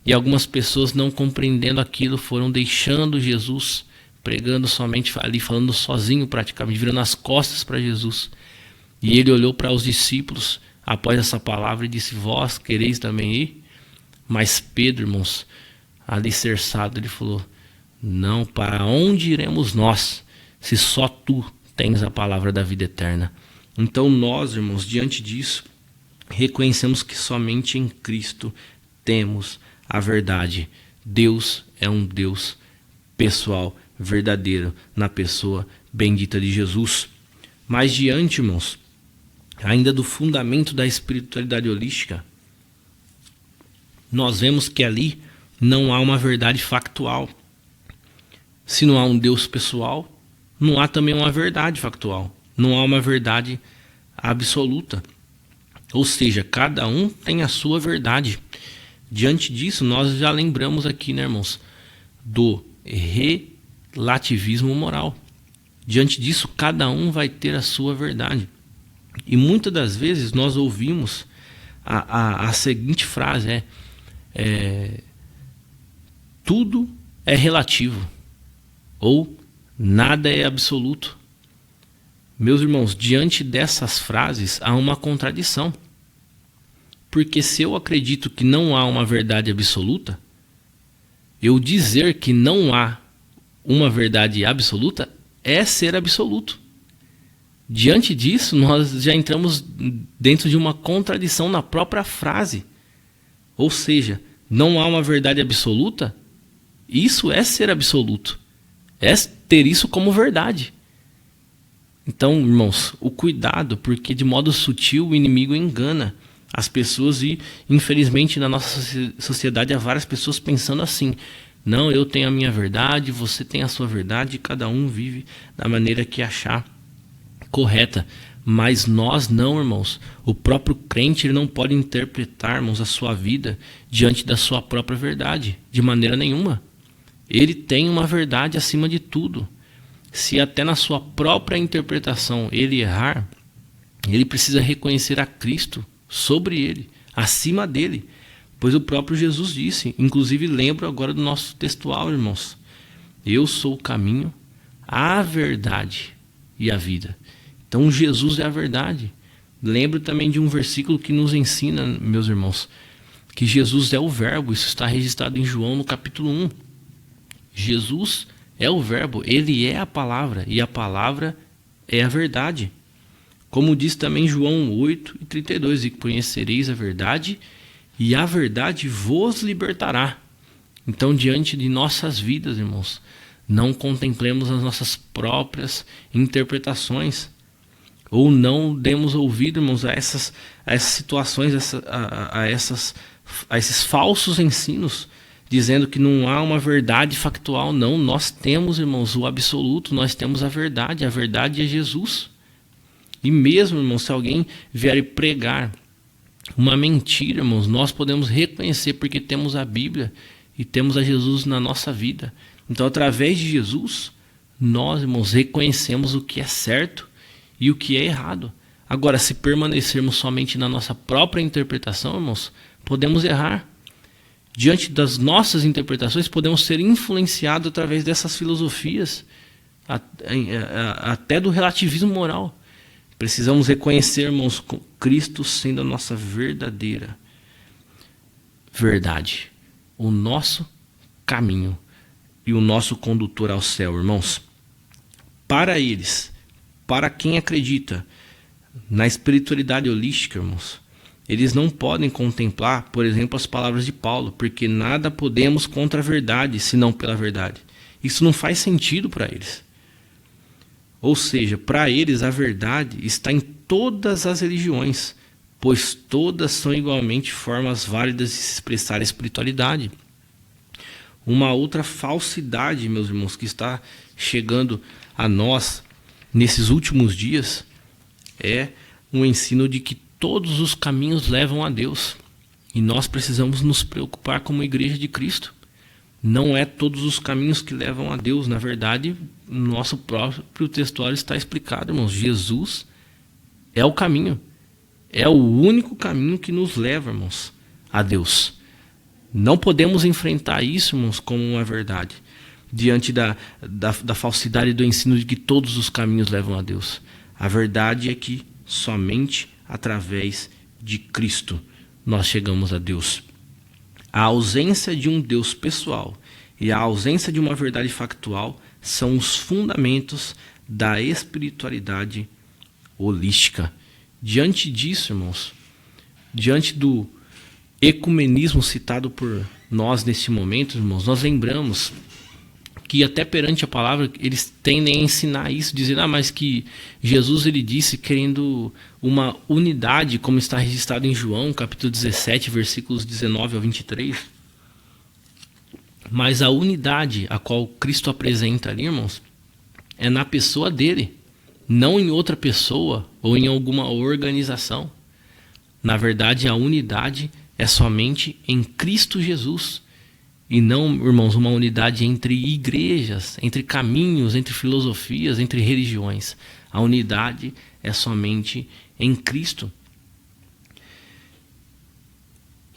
E algumas pessoas, não compreendendo aquilo, foram deixando Jesus, pregando somente ali, falando sozinho praticamente, virando as costas para Jesus. E ele olhou para os discípulos após essa palavra e disse: vós quereis também ir? Mas Pedro, irmãos, alicerçado, ele falou: não, para onde iremos nós, se só tu tens a palavra da vida eterna? Então nós, irmãos, diante disso, reconhecemos que somente em Cristo temos a verdade. Deus é um Deus pessoal, verdadeiro, na pessoa bendita de Jesus. Mas diante, irmãos, ainda do fundamento da espiritualidade holística, nós vemos que ali não há uma verdade factual. Se não há um Deus pessoal, não há também uma verdade factual. Não há uma verdade absoluta. Ou seja, cada um tem a sua verdade. Diante disso, nós já lembramos aqui, né, irmãos, do relativismo moral. Diante disso, cada um vai ter a sua verdade. E muitas das vezes nós ouvimos a seguinte frase, tudo é relativo, ou nada é absoluto. Meus irmãos, diante dessas frases há uma contradição. Porque se eu acredito que não há uma verdade absoluta, eu dizer que não há uma verdade absoluta é ser absoluto. Diante disso, nós já entramos dentro de uma contradição na própria frase. Ou seja, não há uma verdade absoluta, isso é ser absoluto. É ter isso como verdade. Então, irmãos, o cuidado, porque de modo sutil o inimigo engana as pessoas e, infelizmente, na nossa sociedade há várias pessoas pensando assim: não, eu tenho a minha verdade, você tem a sua verdade, cada um vive da maneira que achar correta. Mas nós não, irmãos. O próprio crente, ele não pode interpretar, irmãos, a sua vida diante da sua própria verdade, de maneira nenhuma. Ele tem uma verdade acima de tudo. Se até na sua própria interpretação ele errar, ele precisa reconhecer a Cristo sobre ele, acima dele. Pois o próprio Jesus disse, inclusive lembro agora do nosso textual, irmãos: eu sou o caminho, a verdade e a vida. Então Jesus é a verdade. Lembro também de um versículo que nos ensina, meus irmãos, que Jesus é o verbo. Isso está registrado em João no capítulo 1. Jesus é o verbo, ele é a palavra, e a palavra é a verdade. Como diz também João 8:32, e conhecereis a verdade, e a verdade vos libertará. Então, diante de nossas vidas, irmãos, não contemplemos as nossas próprias interpretações, ou não demos ouvido, irmãos, a essas situações, a esses falsos ensinos, dizendo que não há uma verdade factual. Não, nós temos, irmãos, o absoluto, nós temos a verdade é Jesus. E mesmo, irmãos, se alguém vier e pregar uma mentira, irmãos, nós podemos reconhecer porque temos a Bíblia e temos a Jesus na nossa vida. Então, através de Jesus, nós, irmãos, reconhecemos o que é certo e o que é errado. Agora, se permanecermos somente na nossa própria interpretação, irmãos, podemos errar. Diante das nossas interpretações, podemos ser influenciados através dessas filosofias, até do relativismo moral. Precisamos reconhecer, irmãos, Cristo sendo a nossa verdadeira verdade, o nosso caminho e o nosso condutor ao céu, irmãos. Para eles, para quem acredita na espiritualidade holística, irmãos, eles não podem contemplar, por exemplo, as palavras de Paulo, porque nada podemos contra a verdade, senão pela verdade. Isso não faz sentido para eles. Ou seja, para eles a verdade está em todas as religiões, pois todas são igualmente formas válidas de se expressar a espiritualidade. Uma outra falsidade, meus irmãos, que está chegando a nós nesses últimos dias é um ensino de que todos os caminhos levam a Deus. E nós precisamos nos preocupar como igreja de Cristo. Não é todos os caminhos que levam a Deus. Na verdade, no nosso próprio textuário está explicado, irmãos. Jesus é o caminho. É o único caminho que nos leva, irmãos, a Deus. Não podemos enfrentar isso, irmãos, como uma verdade. Diante da falsidade do ensino de que todos os caminhos levam a Deus. A verdade é que somente através de Cristo nós chegamos a Deus. A ausência de um Deus pessoal e a ausência de uma verdade factual são os fundamentos da espiritualidade holística. Diante disso, irmãos, diante do ecumenismo citado por nós neste momento, irmãos, nós lembramos que até perante a palavra eles tendem a ensinar isso, dizendo, mas que Jesus ele disse querendo uma unidade, como está registrado em João, capítulo 17, versículos 19 ao 23. Mas a unidade a qual Cristo apresenta ali, irmãos, é na pessoa dele, não em outra pessoa ou em alguma organização. Na verdade, a unidade é somente em Cristo Jesus. E não, irmãos, uma unidade entre igrejas, entre caminhos, entre filosofias, entre religiões. A unidade é somente em Cristo.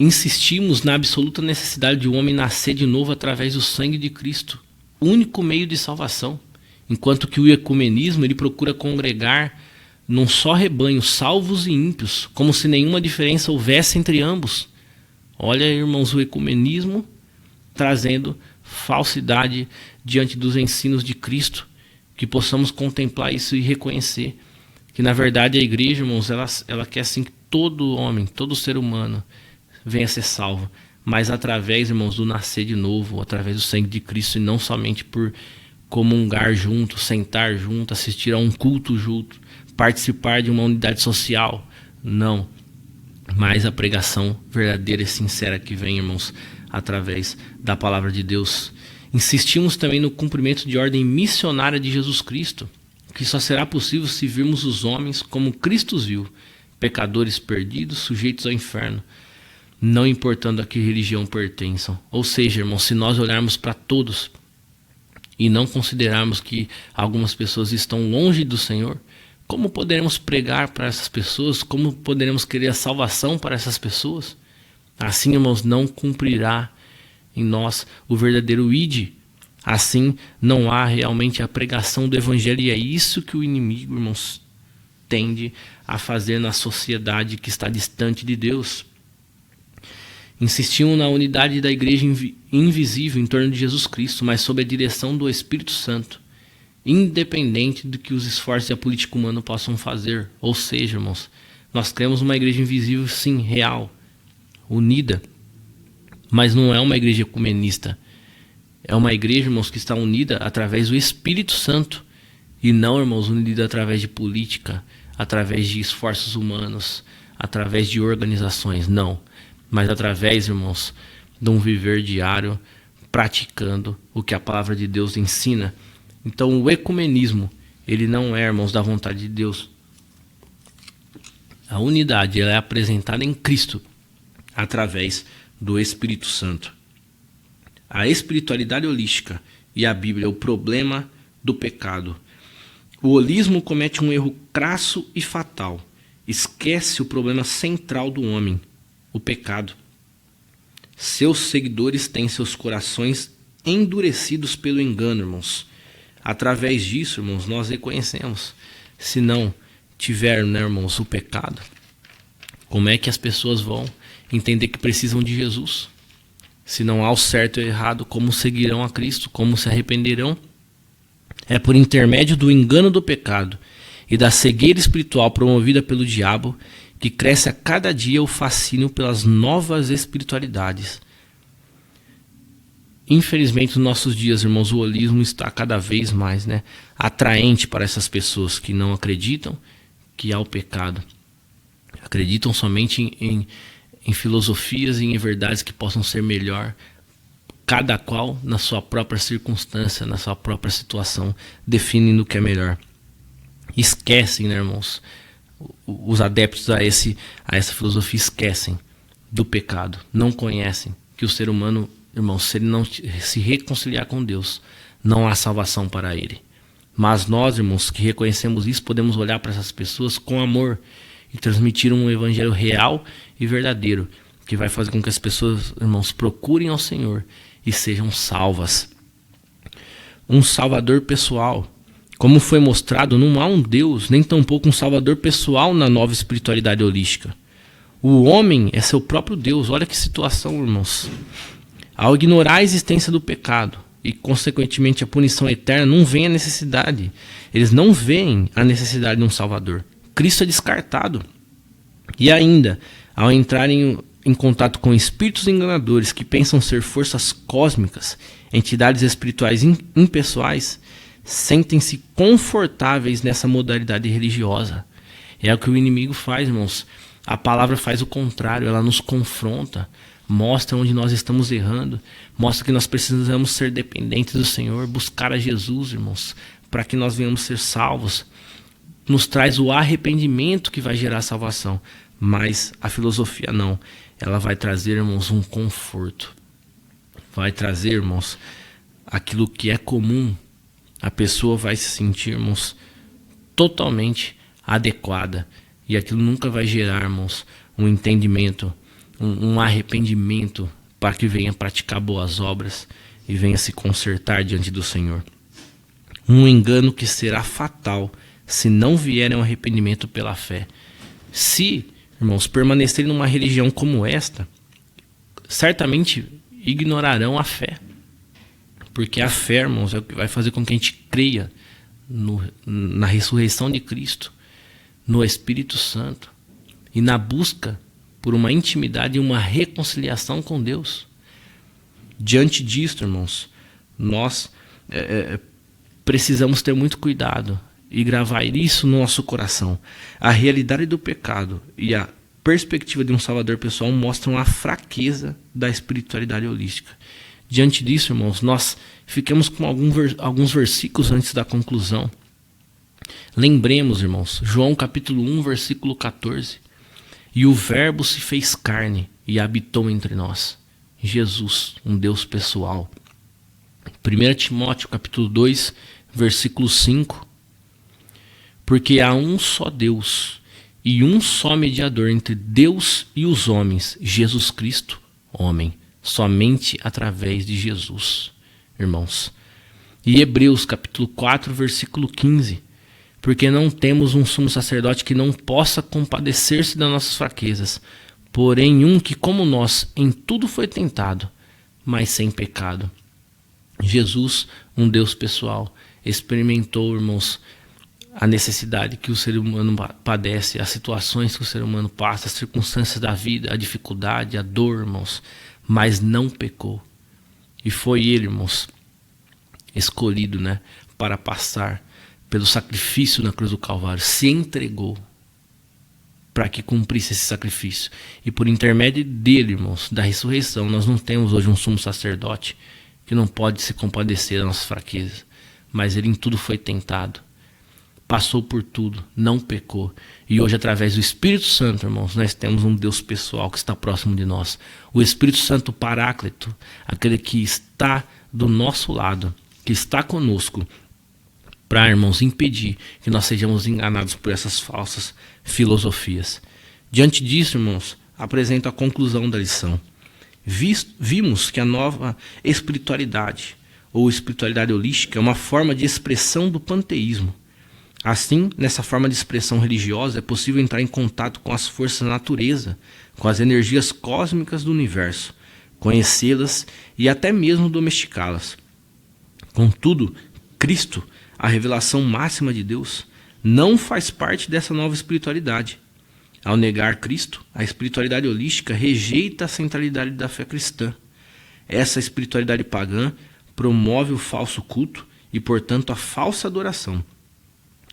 Insistimos na absoluta necessidade de o homem nascer de novo através do sangue de Cristo, único meio de salvação. Enquanto que o ecumenismo ele procura congregar num só rebanho salvos e ímpios, como se nenhuma diferença houvesse entre ambos. Olha, irmãos, o ecumenismo trazendo falsidade diante dos ensinos de Cristo, que possamos contemplar isso e reconhecer que na verdade a igreja, irmãos, ela quer assim que todo homem, todo ser humano venha a ser salvo, mas através, irmãos, do nascer de novo, através do sangue de Cristo, e não somente por comungar junto, sentar junto, assistir a um culto junto, participar de uma unidade social. Não, mas a pregação verdadeira e sincera que vem, irmãos, através da palavra de Deus. Insistimos também no cumprimento de ordem missionária de Jesus Cristo, que só será possível se virmos os homens como Cristo os viu, pecadores perdidos, sujeitos ao inferno, não importando a que religião pertençam. Ou seja, irmãos, se nós olharmos para todos e não considerarmos que algumas pessoas estão longe do Senhor, como poderemos pregar para essas pessoas? Como poderemos querer a salvação para essas pessoas? Assim, irmãos, não cumprirá em nós o verdadeiro ide. Assim, não há realmente a pregação do evangelho. E é isso que o inimigo, irmãos, tende a fazer na sociedade que está distante de Deus. Insistiam na unidade da igreja invisível em torno de Jesus Cristo, mas sob a direção do Espírito Santo. independente do que os esforços e a política humana possam fazer. Ou seja, irmãos, nós cremos uma igreja invisível, sim, real, unida, mas não é uma igreja ecumenista. É uma igreja, irmãos, que está unida através do Espírito Santo e não, irmãos, unida através de política, através de esforços humanos, através de organizações, não, mas através, irmãos, de um viver diário, praticando o que a palavra de Deus ensina. Então o ecumenismo, ele não é, irmãos, da vontade de Deus. A unidade, ela é apresentada em Cristo, através do Espírito Santo. A espiritualidade holística e a Bíblia, o problema do pecado. O holismo comete um erro crasso e fatal. Esquece o problema central do homem, o pecado. Seus seguidores têm seus corações endurecidos pelo engano, irmãos. Através disso, irmãos, nós reconhecemos. Se não tiver, né, irmãos, o pecado, como é que as pessoas vão entender que precisam de Jesus? Se não há o certo e o errado, como seguirão a Cristo? Como se arrependerão? É por intermédio do engano do pecado e da cegueira espiritual promovida pelo diabo que cresce a cada dia o fascínio pelas novas espiritualidades. Infelizmente, nos nossos dias, irmãos, o holismo está cada vez mais, atraente para essas pessoas que não acreditam que há o pecado. Acreditam somente em filosofias e em verdades que possam ser melhor, cada qual na sua própria circunstância, na sua própria situação, definindo o que é melhor. Esquecem, irmãos, os adeptos a essa filosofia esquecem do pecado, não conhecem que o ser humano, irmãos, se ele não se reconciliar com Deus, não há salvação para ele. Mas nós, irmãos, que reconhecemos isso, podemos olhar para essas pessoas com amor e transmitir um evangelho real e verdadeiro, que vai fazer com que as pessoas, irmãos, procurem ao Senhor e sejam salvas. Um salvador pessoal. Como foi mostrado, não há um Deus, nem tampouco um salvador pessoal na nova espiritualidade holística. O homem é seu próprio Deus. Olha que situação, irmãos. Ao ignorar a existência do pecado e, consequentemente, a punição eterna, não vem a necessidade. Eles não veem a necessidade de um salvador. Cristo é descartado. E ainda, ao entrarem em contato com espíritos enganadores que pensam ser forças cósmicas, entidades espirituais impessoais, sentem-se confortáveis nessa modalidade religiosa. É o que o inimigo faz, irmãos. A palavra faz o contrário, ela nos confronta, mostra onde nós estamos errando, mostra que nós precisamos ser dependentes do Senhor, buscar a Jesus, irmãos, para que nós venhamos ser salvos. Nos traz o arrependimento que vai gerar salvação, mas a filosofia não. Ela vai trazer, irmãos, um conforto. Vai trazer, irmãos, aquilo que é comum. A pessoa vai se sentir, irmãos, totalmente adequada. E aquilo nunca vai gerar, irmãos, um entendimento, um arrependimento para que venha praticar boas obras e venha se consertar diante do Senhor. Um engano que será fatal se não vier um arrependimento pela fé. Se, irmãos, permanecerem numa religião como esta, certamente ignorarão a fé. Porque a fé, irmãos, é o que vai fazer com que a gente creia na ressurreição de Cristo, no Espírito Santo e na busca por uma intimidade e uma reconciliação com Deus. Diante disso, irmãos, nós precisamos ter muito cuidado e gravar isso no nosso coração. A realidade do pecado e a perspectiva de um salvador pessoal mostram a fraqueza da espiritualidade holística. Diante disso, irmãos, nós ficamos com alguns versículos antes da conclusão. Lembremos, irmãos, João capítulo 1, versículo 14. E o verbo se fez carne e habitou entre nós. Jesus, um Deus pessoal. 1 Timóteo capítulo 2, versículo 5. Porque há um só Deus e um só mediador entre Deus e os homens, Jesus Cristo, homem. Somente através de Jesus, irmãos. E Hebreus capítulo 4, versículo 15. Porque não temos um sumo sacerdote que não possa compadecer-se das nossas fraquezas, porém um que, como nós, em tudo foi tentado, mas sem pecado. Jesus, um Deus pessoal, experimentou, irmãos, a necessidade que o ser humano padece, as situações que o ser humano passa, as circunstâncias da vida, a dificuldade, a dor, irmãos, mas não pecou. E foi ele, irmãos, escolhido, né, para passar pelo sacrifício na cruz do Calvário, se entregou para que cumprisse esse sacrifício. E por intermédio dele, irmãos, da ressurreição, nós não temos hoje um sumo sacerdote que não pode se compadecer das nossas fraquezas, mas ele em tudo foi tentado, passou por tudo, não pecou. E hoje, através do Espírito Santo, irmãos, nós temos um Deus pessoal que está próximo de nós. O Espírito Santo Paráclito, aquele que está do nosso lado, que está conosco, para, irmãos, impedir que nós sejamos enganados por essas falsas filosofias. Diante disso, irmãos, apresento a conclusão da lição. Vimos que a nova espiritualidade, ou espiritualidade holística, é uma forma de expressão do panteísmo. Assim, nessa forma de expressão religiosa, é possível entrar em contato com as forças da natureza, com as energias cósmicas do universo, conhecê-las e até mesmo domesticá-las. Contudo, Cristo, a revelação máxima de Deus, não faz parte dessa nova espiritualidade. Ao negar Cristo, a espiritualidade holística rejeita a centralidade da fé cristã. Essa espiritualidade pagã promove o falso culto e, portanto, a falsa adoração.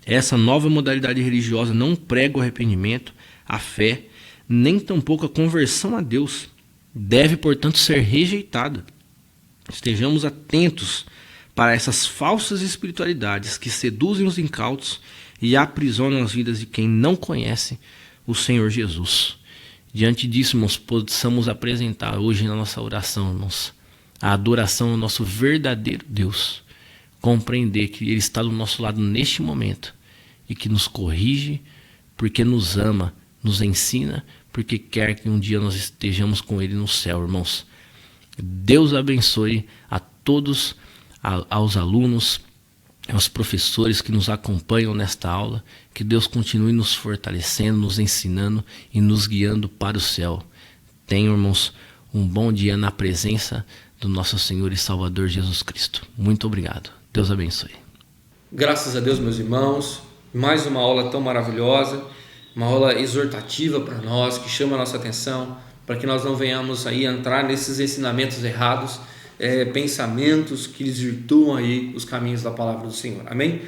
Essa nova modalidade religiosa não prega o arrependimento, a fé, nem tampouco a conversão a Deus. Deve, portanto, ser rejeitada. Estejamos atentos para essas falsas espiritualidades que seduzem os incautos e aprisionam as vidas de quem não conhece o Senhor Jesus. Diante disso, irmãos, possamos apresentar hoje na nossa oração, irmãos, a adoração ao nosso verdadeiro Deus. Compreender que Ele está do nosso lado neste momento e que nos corrige porque nos ama, nos ensina porque quer que um dia nós estejamos com Ele no céu, irmãos. Deus abençoe a todos, aos alunos, aos professores que nos acompanham nesta aula. Que Deus continue nos fortalecendo, nos ensinando e nos guiando para o céu. Tenham, irmãos, um bom dia na presença do nosso Senhor e Salvador Jesus Cristo. Muito obrigado. Deus abençoe. Graças a Deus, meus irmãos, mais uma aula tão maravilhosa, uma aula exortativa para nós, que chama a nossa atenção, para que nós não venhamos aí entrar nesses ensinamentos errados, pensamentos que desvirtuam aí os caminhos da palavra do Senhor. Amém?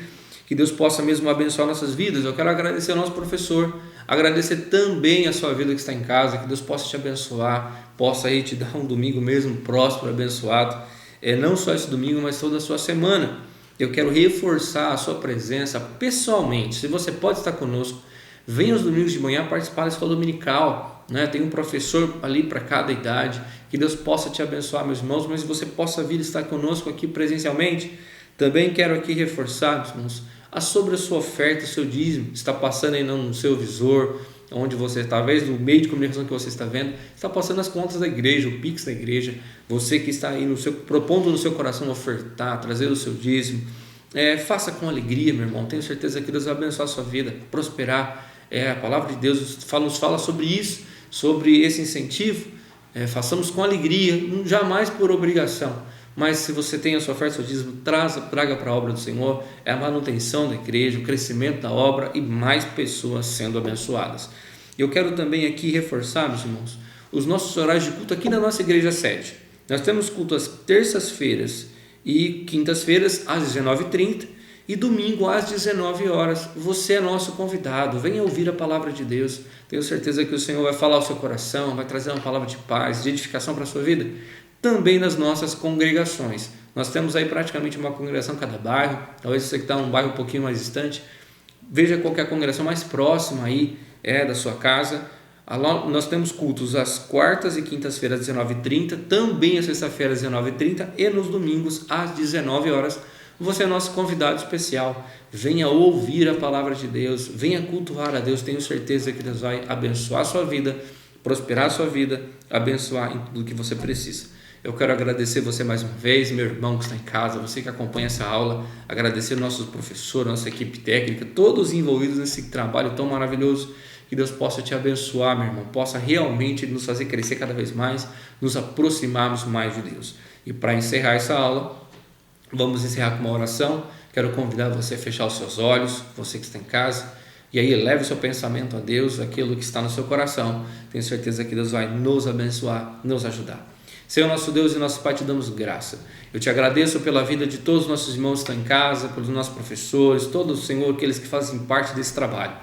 Que Deus possa mesmo abençoar nossas vidas. Eu quero agradecer ao nosso professor, agradecer também a sua vida que está em casa, que Deus possa te abençoar, possa aí te dar um domingo mesmo próspero, abençoado, não só esse domingo, mas toda a sua semana. Eu quero reforçar a sua presença pessoalmente. Se você pode estar conosco, venha os domingos de manhã participar da escola dominical, né? Tem um professor ali para cada idade. Que Deus possa te abençoar, meus irmãos, mas você possa vir estar conosco aqui presencialmente. Também quero aqui reforçar, meus irmãos, sobre a sua oferta, o seu dízimo. Está passando aí no seu visor, onde você, talvez no meio de comunicação que você está vendo, está passando as contas da igreja, o Pix da igreja. Você que está aí propondo no seu coração ofertar, trazer o seu dízimo, faça com alegria, meu irmão. Tenho certeza que Deus vai abençoar a sua vida, prosperar. A palavra de Deus nos fala sobre isso, sobre esse incentivo. Façamos com alegria, jamais por obrigação. Mas se você tem a sua oferta, seu dízimo, traga para a obra do Senhor. É a manutenção da igreja, o crescimento da obra e mais pessoas sendo abençoadas. Eu quero também aqui reforçar, meus irmãos, os nossos horários de culto aqui na nossa igreja sede. Nós temos culto às terças-feiras e quintas-feiras às 19h30 e domingo às 19 horas. Você é nosso convidado, venha ouvir a palavra de Deus. Tenho certeza que o Senhor vai falar ao seu coração, vai trazer uma palavra de paz, de edificação para a sua vida. Também nas nossas congregações. Nós temos aí praticamente uma congregação em cada bairro. Talvez você que está em um bairro um pouquinho mais distante, veja qual que é a congregação mais próxima aí da sua casa. Nós temos cultos às quartas e quintas-feiras às 19h30, também às sextas-feiras às 19h30 e nos domingos às 19 horas. Você é nosso convidado especial. Venha ouvir a palavra de Deus, venha cultuar a Deus. Tenho certeza que Deus vai abençoar a sua vida, prosperar a sua vida, abençoar em tudo que você precisa. Eu quero agradecer você mais uma vez, meu irmão que está em casa, você que acompanha essa aula, agradecer nossos professores, nossa equipe técnica, todos envolvidos nesse trabalho tão maravilhoso. Que Deus possa te abençoar, meu irmão, possa realmente nos fazer crescer cada vez mais, nos aproximarmos mais de Deus. E para encerrar essa aula, vamos encerrar com uma oração. Quero convidar você a fechar os seus olhos, você que está em casa, e aí leve o seu pensamento a Deus, aquilo que está no seu coração. Tenho certeza que Deus vai nos abençoar, nos ajudar. Senhor nosso Deus e nosso Pai, te damos graça. Eu te agradeço pela vida de todos os nossos irmãos que estão em casa, pelos nossos professores, todos, Senhor, aqueles que fazem parte desse trabalho.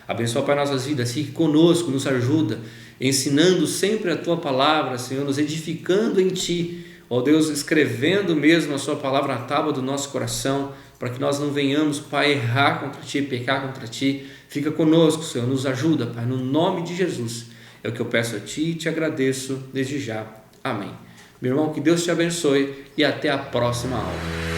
Abençoa, Pai, nossas vidas, fique conosco, nos ajuda, ensinando sempre a Tua palavra, Senhor, nos edificando em Ti. Ó Deus, escrevendo mesmo a Sua palavra na tábua do nosso coração, para que nós não venhamos, Pai, errar contra Ti, pecar contra Ti. Fica conosco, Senhor, nos ajuda, Pai, no nome de Jesus. É o que eu peço a Ti e te agradeço desde já. Amém. Meu irmão, que Deus te abençoe e até a próxima aula.